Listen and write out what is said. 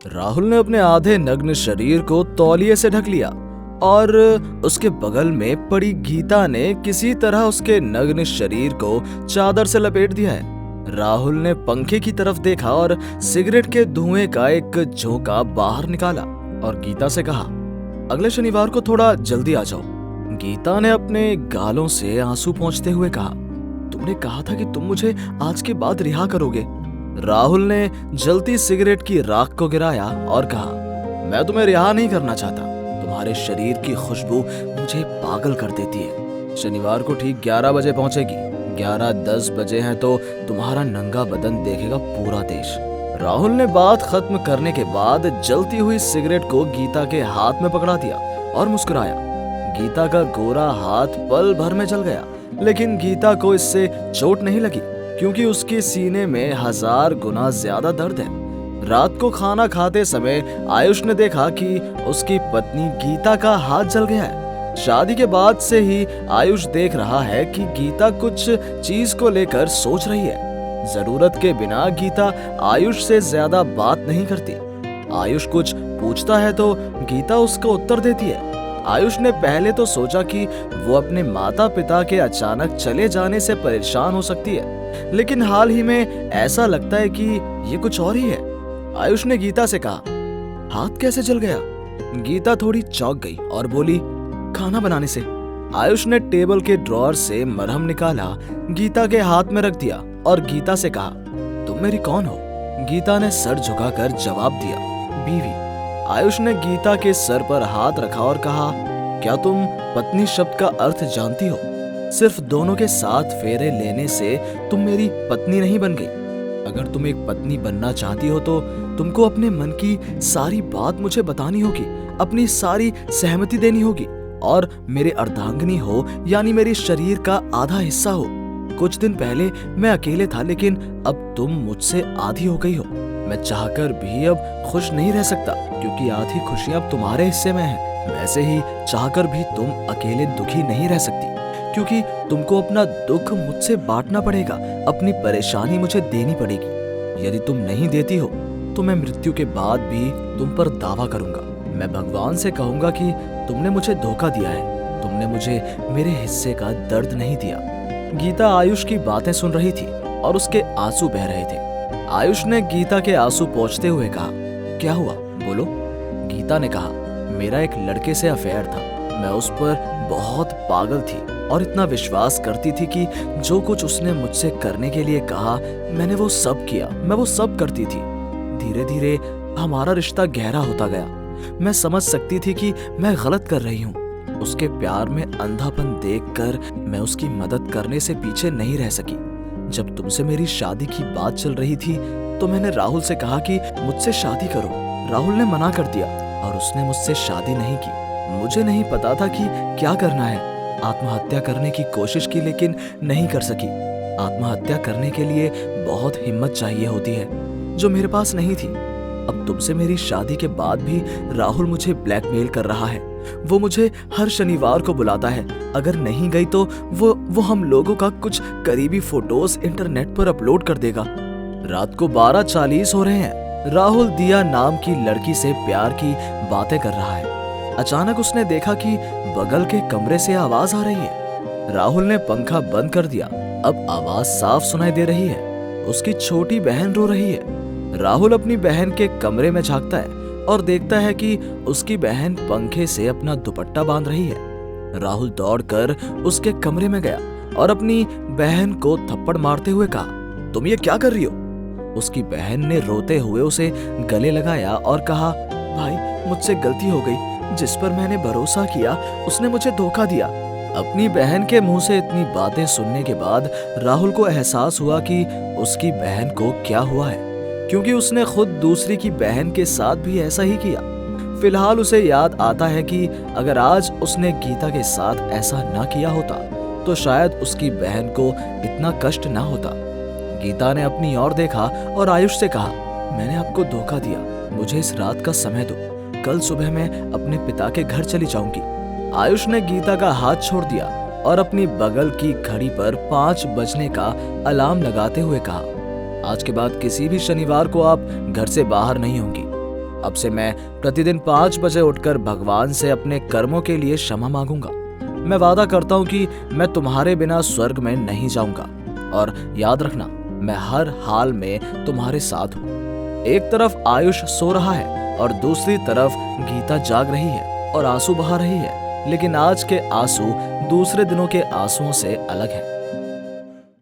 राहुल ने अपने आधे नग्न शरीर को तौलिए से ढक लिया और उसके बगल में पड़ी गीता ने किसी तरह उसके नग्न शरीर को चादर से लपेट दिया है। राहुल ने पंखे की तरफ देखा और सिगरेट के धुएं का एक झोंका बाहर निकाला और गीता से कहा, अगले शनिवार को थोड़ा जल्दी आ जाओ। गीता ने अपने गालों से आंसू पोंछते हुए कहा, तुमने कहा था कि तुम मुझे आज के बाद रिहा करोगे। राहुल ने जलती सिगरेट की राख को गिराया और कहा, मैं तुम्हें रिहा नहीं करना चाहता। तुम्हारे शरीर की खुशबू मुझे पागल कर देती है। शनिवार को ठीक 11 बजे पहुंचेगी। 11:10 बजे हैं तो तुम्हारा नंगा बदन देखेगा पूरा देश। राहुल ने बात खत्म करने के बाद जलती हुई सिगरेट को गीता के हाथ में पकड़ा दिया और मुस्कुराया। गीता का गोरा हाथ पल भर में जल गया, लेकिन गीता को इससे चोट नहीं लगी क्योंकि उसके सीने में 1000 गुना ज्यादा दर्द है। रात को खाना खाते समय आयुष ने देखा कि उसकी पत्नी गीता का हाथ जल गया है। शादी के बाद से ही आयुष देख रहा है कि गीता कुछ चीज को लेकर सोच रही है। जरूरत के बिना गीता आयुष से ज्यादा बात नहीं करती। आयुष कुछ पूछता है तो गीता उसको उत्तर देती है। आयुष ने पहले तो सोचा कि वो अपने माता पिता के अचानक चले जाने से परेशान हो सकती है, लेकिन हाल ही में ऐसा लगता है कि ये कुछ और ही है। आयुष ने गीता से कहा, हाथ कैसे जल गया? गीता थोड़ी चौंक गई और बोली, खाना बनाने से। आयुष ने टेबल के ड्रॉअर से मरहम निकाला, गीता के हाथ में रख दिया और गीता से कहा, तुम मेरी कौन हो? गीता ने सर झुकाकर जवाब दिया, बीवी। आयुष ने गीता के सर पर हाथ रखा और कहा, क्या तुम पत्नी शब्द का अर्थ जानती हो? सिर्फ दोनों के साथ फेरे लेने से तुम मेरी पत्नी नहीं बन गई। अगर तुम एक पत्नी बनना चाहती हो तो तुमको अपने मन की सारी बात मुझे बतानी होगी, अपनी सारी सहमति देनी होगी और मेरे अर्धांगिनी हो, यानी मेरे शरीर का आधा हिस्सा हो। कुछ दिन पहले मैं अकेले था, लेकिन अब तुम मुझसे आधी हो गई हो। मैं चाहकर भी अब खुश नहीं रह सकता क्योंकि आधी खुशियां अब तुम्हारे हिस्से में है। वैसे ही चाहकर भी तुम अकेले दुखी नहीं रह सकती क्योंकि तुमको अपना दुख मुझसे बांटना पड़ेगा, अपनी परेशानी मुझे देनी पड़ेगी। यदि तुम नहीं देती हो तो मैं मृत्यु के बाद भी तुम पर दावा करूंगा। मैं भगवान से कहूंगा कि तुमने मुझे धोखा दिया है, तुमने मुझे मेरे हिस्से का दर्द नहीं दिया। गीता आयुष की बातें सुन रही थी और उसके आंसू बह रहे थे। आयुष ने गीता के आंसू पोंछते हुए कहा, क्या हुआ, बोलो। गीता ने कहा, मेरा एक लड़के से अफेयर था। मैं उस पर बहुत पागल थी और इतना विश्वास करती थी कि जो कुछ उसने मुझसे करने के लिए कहा मैंने वो सब किया, मैं वो सब करती थी। धीरे धीरे हमारा रिश्ता गहरा होता गया। मैं समझ सकती थी कि मैं गलत कर रही हूँ। उसके प्यार में अंधापन देखकर मैं उसकी मदद करने से पीछे नहीं रह सकी। जब तुमसे मेरी शादी की बात चल रही थी तो मैंने राहुल से कहा कि मुझसे शादी करो। राहुल ने मना कर दिया और उसने मुझसे शादी नहीं की। मुझे नहीं पता था कि क्या करना है। आत्महत्या करने की कोशिश की लेकिन नहीं कर सकी। आत्महत्या करने के लिए बहुत हिम्मत चाहिए होती है, जो मेरे पास नहीं थी। अब तुमसे मेरी शादी के बाद भी राहुल मुझे ब्लैकमेल कर रहा है। वो मुझे हर शनिवार को बुलाता है। अगर नहीं गई तो वो हम लोगों का कुछ करीबी फोटोज इंटरनेट पर अपलोड कर देगा। रात को 12:40 हो रहे हैं। राहुल दिया नाम की लड़की से प्यार की बातें कर रहा है। अचानक उसने देखा कि बगल के कमरे से आवाज आ रही है। राहुल ने पंखा बंद कर दिया। अब आवाज साफ सुनाई दे रही है। उसकी छोटी बहन रो रही है। राहुल अपनी बहन के कमरे में झांकता है और देखता है कि उसकी बहन पंखे से अपना दुपट्टा बांध रही है। राहुल दौड़कर उसके कमरे में गया और अपनी बहन को थप्पड़ मारते हुए कहा, तुम ये क्या कर रही हो? उसकी बहन ने रोते हुए उसे गले लगाया और कहा, भाई मुझसे गलती हो गई। जिस पर मैंने भरोसा किया उसने मुझे धोखा दिया। अपनी बहन के मुंह से इतनी बातें सुनने के बाद राहुल को एहसास हुआ कि उसकी बहन को क्या हुआ है, क्योंकि उसने खुद दूसरी की बहन के साथ भी ऐसा ही किया। फिलहाल उसे याद आता है कि अगर आज उसने गीता के साथ ऐसा ना किया होता तो शायद उसकी बहन को इतना कष्ट ना होता। गीता ने अपनी ओर देखा और आयुष से कहा, मैंने आपको धोखा दिया, मुझे इस रात का समय दो, कल सुबह मैं अपने पिता के घर चली जाऊंगी। आयुष ने गीता का हाथ छोड़ दिया और अपनी बगल की घड़ी पर 5 बजने का अलार्म लगाते हुए कहा, आज के बाद किसी भी शनिवार को आप घर से बाहर नहीं होंगी। अब से मैं प्रतिदिन 5 बजे उठकर भगवान से अपने कर्मों के लिए क्षमा मांगूंगा। मैं वादा करता हूँ कि मैं तुम्हारे बिना स्वर्ग में नहीं जाऊंगा, और याद रखना, मैं हर हाल में तुम्हारे साथ हूँ। एक तरफ आयुष सो रहा है और दूसरी तरफ गीता जाग रही है और आंसू बहा रही है, लेकिन आज के आंसू दूसरे दिनों के आंसुओं से अलग हैं।